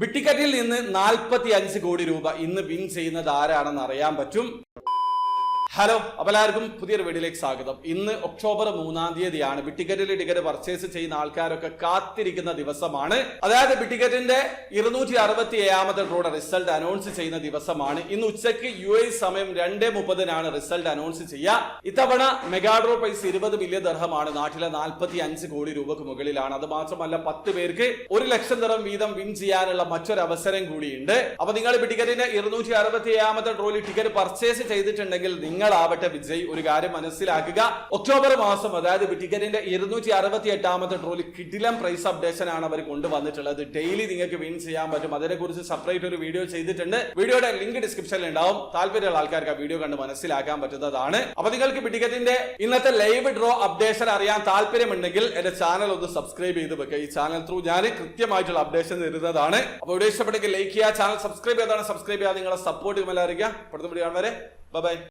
ബിറ്റിക്കറ്റിൽ നിന്ന് 45 കോടി രൂപ ഇന്ന് വിൻ ചെയ്യുന്നത് ആരാണെന്ന് അറിയാൻ പറ്റും. ഹലോ, അപ്പോൾ എല്ലാവർക്കും പുതിയൊരു വീഡിയോയിലേക്ക് സ്വാഗതം. ഇന്ന് ഒക്ടോബർ 3-ാം തീയതിയാണ്. ബിറ്റിക്കറ്റിൽ ടിക്കറ്റ് പർച്ചേസ് ചെയ്യുന്ന ആൾക്കാരൊക്കെ കാത്തിരിക്കുന്ന ദിവസമാണ്. അതായത് ബിറ്റിക്കറ്റിന്റെ 267ാമത്തെ ഡ്രോയുടെ റിസൾട്ട് അനൗൺസ് ചെയ്യുന്ന ദിവസമാണ്. ഇന്ന് ഉച്ചയ്ക്ക് UAE സമയം 2:30 റിസൾട്ട് അനൗൺസ് ചെയ്യുക. ഇത്തവണ മെഗാ ഡ്രോ പ്രൈസ് 20 മില്യൺ ദിർഹമാണ്. നാട്ടിലെ 45 കോടി രൂപക്ക് മുകളിലാണ്. അത് മാത്രമല്ല 10 പേർക്ക് 1 ലക്ഷം ദിർഹം വീതം വിൻ ചെയ്യാനുള്ള മറ്റൊരു അവസരം കൂടിയുണ്ട്. അപ്പൊ നിങ്ങൾ ബിറ്റിക്കറ്റിന്റെ 267ാമത്തെ ഡ്രോയിൽ ടിക്കറ്റ് പർച്ചേസ് ചെയ്തിട്ടുണ്ടെങ്കിൽ നിങ്ങളാവട്ടെ വിജയ്. ഒരു കാര്യം മനസ്സിലാക്കുക, ഒക്ടോബർ മാസം അതായത് ടിക്കറ്റിന്റെ 268ാമത്തെ ഡ്രോയിൽ കിടിലം പ്രൈസ് അപ്ഡേഷൻ ആണ് അവർ കൊണ്ടുവന്നിട്ടുള്ളത്. ഡെയിലി നിങ്ങൾക്ക് വിൻ ചെയ്യാൻ പറ്റും. അതിനെ കുറിച്ച് സെപ്പറേറ്റ് ഒരു വീഡിയോ ചെയ്തിട്ടുണ്ട്. വീഡിയോയുടെ ലിങ്ക് ഡിസ്ക്രിപ്ഷനിൽ ഉണ്ടാവും. താല്പര്യമുള്ള ആൾക്കാർക്ക് ആ വീഡിയോ കണ്ട് മനസ്സിലാക്കാൻ പറ്റുന്നതാണ്. അപ്പൊ നിങ്ങൾക്ക് ടിക്കറ്റിന്റെ ഇന്നത്തെ ലൈവ് ഡ്രോ അപ്ഡേഷൻ അറിയാൻ താല്പര്യമുണ്ടെങ്കിൽ എന്റെ ചാനൽ ഒന്ന് സബ്സ്ക്രൈബ് ചെയ്ത് വെക്കുക. ഈ ചാനൽ ത്രൂ ഞാൻ കൃത്യമായിട്ടുള്ള അപ്ഡേഷൻ തരുന്നതാണ്. അപ്പോൾ വീഡിയോ ഇഷ്ടപ്പെട്ടെങ്കിൽ ലൈക്ക് ചെയ്യുക, ചാനൽ സബ്സ്ക്രൈബ് ചെയ്താണ്. സബ്സ്ക്രൈബ് ചെയ്യാൻ നിങ്ങളെ സപ്പോർട്ട് ചെയ്യുമ്പോൾ അറിയിക്കുക. അടുത്ത വീഡിയോ കാണും വരെ ബൈ.